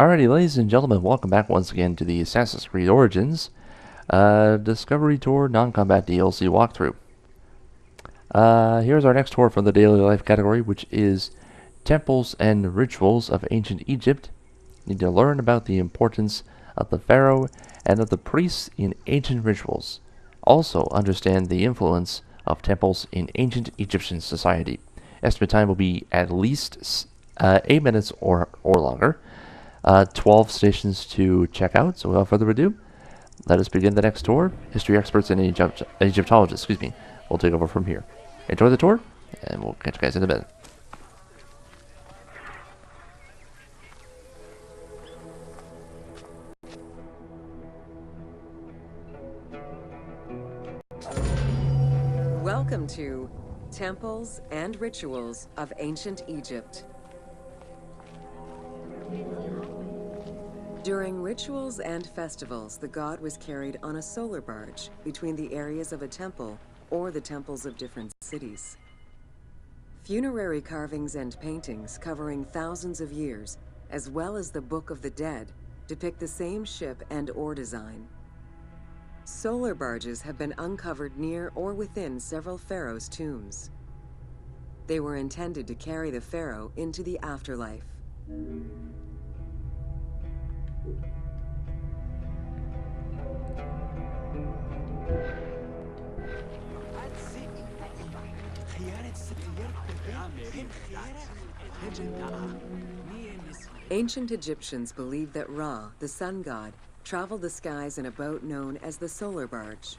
Alrighty, ladies and gentlemen, welcome back once again to the Assassin's Creed Origins Discovery Tour Non-Combat DLC walkthrough. Here's our next tour from the Daily Life category, which is Temples and Rituals of Ancient Egypt. You need to learn about the importance of the pharaoh and of the priests in ancient rituals. Also understand the influence of temples in ancient Egyptian society. Estimate time will be at least 8 minutes or longer. 12 stations to check out, so without further ado, let us begin the next tour. History experts and Egyptologists, will take over from here. Enjoy the tour, and we'll catch you guys in a bit. Welcome to Temples and Rituals of Ancient Egypt. During rituals and festivals, the god was carried on a solar barge between the areas of a temple or the temples of different cities. Funerary carvings and paintings covering thousands of years, as well as the Book of the Dead, depict the same ship and oar design. Solar barges have been uncovered near or within several pharaohs' tombs. They were intended to carry the pharaoh into the afterlife. Ancient Egyptians believed that Ra, the sun god, traveled the skies in a boat known as the solar barge.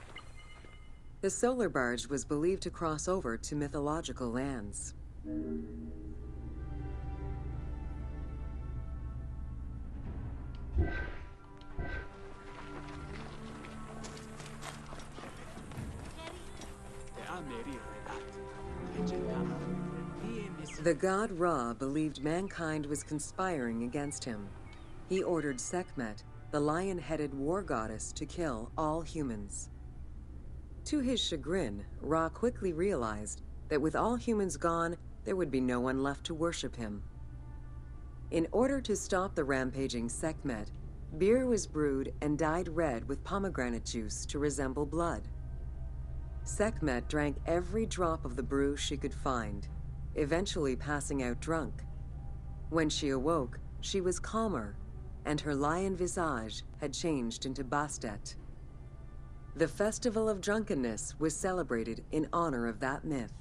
The solar barge was believed to cross over to mythological lands. The god Ra believed mankind was conspiring against him. He ordered Sekhmet, the lion-headed war goddess, to kill all humans. To his chagrin, Ra quickly realized that with all humans gone, there would be no one left to worship him. In order to stop the rampaging Sekhmet, beer was brewed and dyed red with pomegranate juice to resemble blood. Sekhmet drank every drop of the brew she could find, eventually passing out drunk. When she awoke, she was calmer, and her lion visage had changed into Bastet. The Festival of Drunkenness was celebrated in honor of that myth.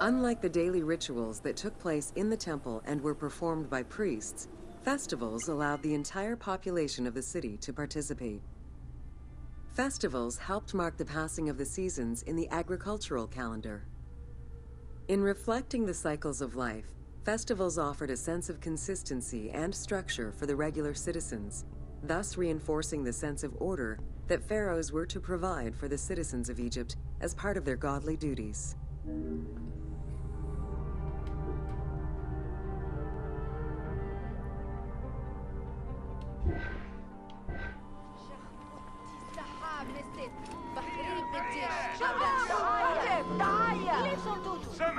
Unlike the daily rituals that took place in the temple and were performed by priests, festivals allowed the entire population of the city to participate. Festivals helped mark the passing of the seasons in the agricultural calendar. In reflecting the cycles of life, festivals offered a sense of consistency and structure for the regular citizens, thus reinforcing the sense of order that pharaohs were to provide for the citizens of Egypt as part of their godly duties.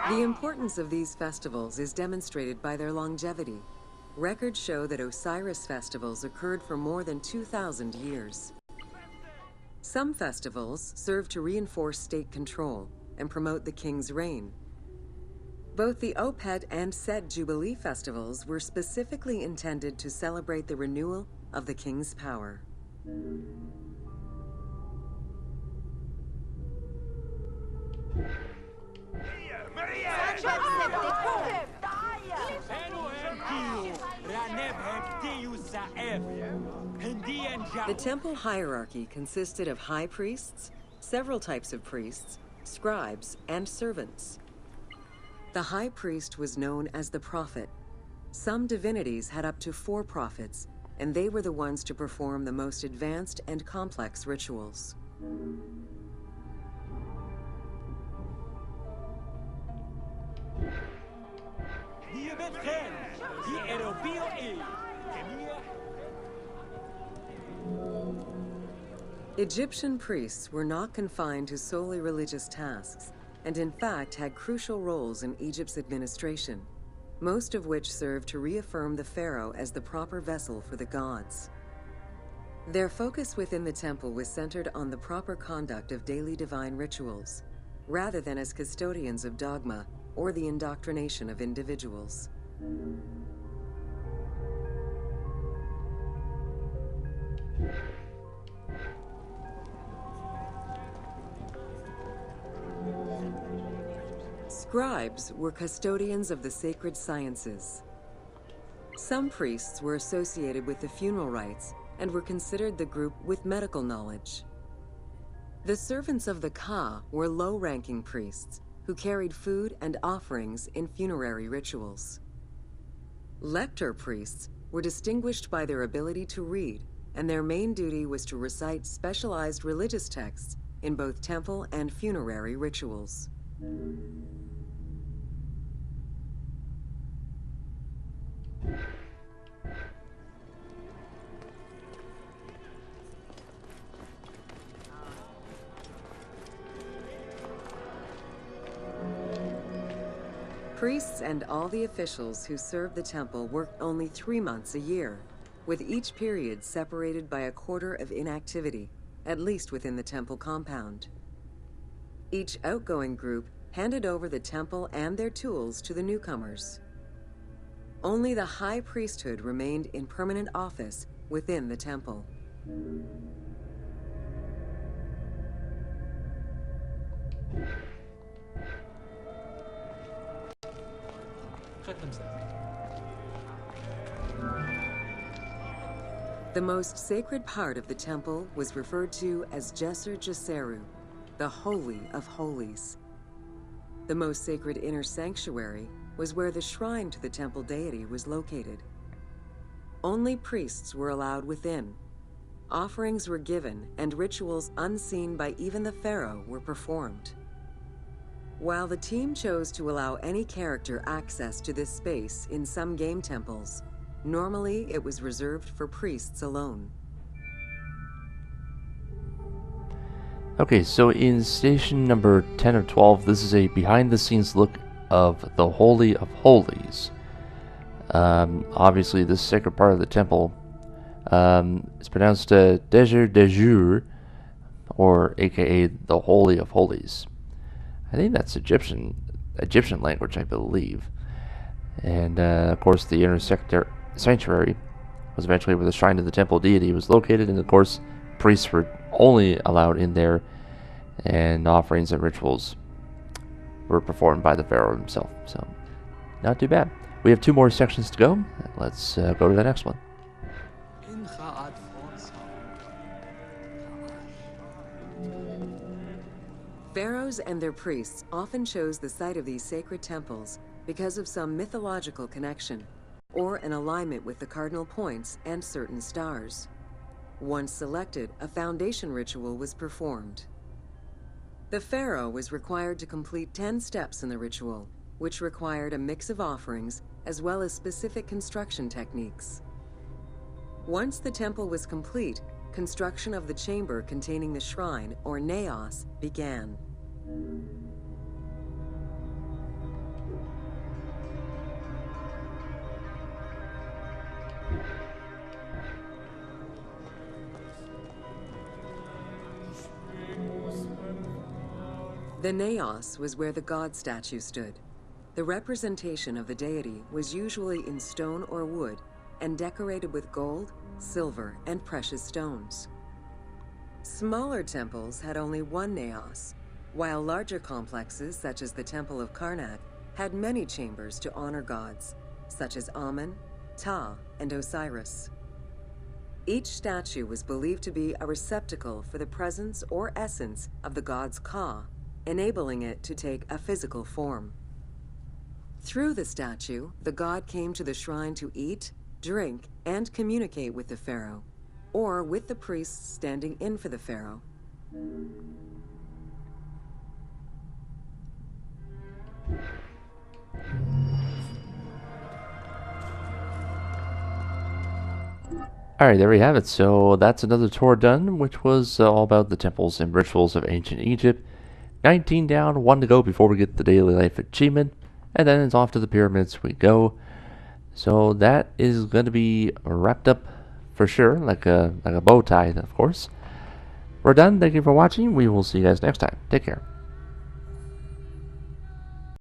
The importance of these festivals is demonstrated by their longevity. Records show that Osiris festivals occurred for more than 2,000 years. Some festivals serve to reinforce state control and promote the king's reign. Both the Opet and Set Jubilee festivals were specifically intended to celebrate the renewal of the king's power. The temple hierarchy consisted of high priests, several types of priests, scribes, and servants. The high priest was known as the prophet. Some divinities had up to 4 prophets, and they were the ones to perform the most advanced and complex rituals. Egyptian priests were not confined to solely religious tasks, and in fact had crucial roles in Egypt's administration, most of which served to reaffirm the pharaoh as the proper vessel for the gods. Their focus within the temple was centered on the proper conduct of daily divine rituals, rather than as custodians of dogma or the indoctrination of individuals. Scribes were custodians of the sacred sciences. Some priests were associated with the funeral rites and were considered the group with medical knowledge. The servants of the Ka were low-ranking priests who carried food and offerings in funerary rituals. Lector priests were distinguished by their ability to read, and their main duty was to recite specialized religious texts in both temple and funerary rituals. Priests and all the officials who served the temple worked only 3 months a year, with each period separated by a quarter of inactivity, at least within the temple compound. Each outgoing group handed over the temple and their tools to the newcomers. Only the high priesthood remained in permanent office within the temple. The most sacred part of the temple was referred to as Jeser Jeseru, the Holy of Holies. The most sacred inner sanctuary was where the shrine to the temple deity was located. Only priests were allowed within. Offerings were given, and rituals unseen by even the pharaoh were performed. While the team chose to allow any character access to this space in some game temples, normally it was reserved for priests alone. Okay, so in station number 10 of 12, this is a behind-the-scenes look of the Holy of Holies. Obviously, this sacred part of the temple is pronounced Dejer de Jour, or aka the Holy of Holies. I think that's Egyptian language, I believe. And of course, the inner sanctuary was eventually where the shrine of the temple deity was located, and of course, priests were only allowed in there, and offerings and rituals were performed by the pharaoh himself. So, not too bad. We have 2 more sections to go. Let's go to the next one. Pharaohs and their priests often chose the site of these sacred temples because of some mythological connection, or an alignment with the cardinal points and certain stars. Once selected, a foundation ritual was performed. The pharaoh was required to complete 10 steps in the ritual, which required a mix of offerings as well as specific construction techniques. Once the temple was complete, construction of the chamber containing the shrine, or naos, began. The naos was where the god statue stood. The representation of the deity was usually in stone or wood and decorated with gold, silver, and precious stones. Smaller temples had only one naos, while larger complexes, such as the Temple of Karnak, had many chambers to honor gods, such as Amun, Ptah, and Osiris. Each statue was believed to be a receptacle for the presence or essence of the god's Ka, enabling it to take a physical form. Through the statue, the god came to the shrine to eat, drink, and communicate with the pharaoh, or with the priests standing in for the pharaoh. Alright, there we have it. So that's another tour done, which was all about the temples and rituals of ancient Egypt. 19 down, 1 to go before we get the daily life achievement, and then it's off to the pyramids we go. So that is going to be wrapped up for sure, like a bow tie, of course. We're done. Thank you for watching. We will see you guys next time. Take care.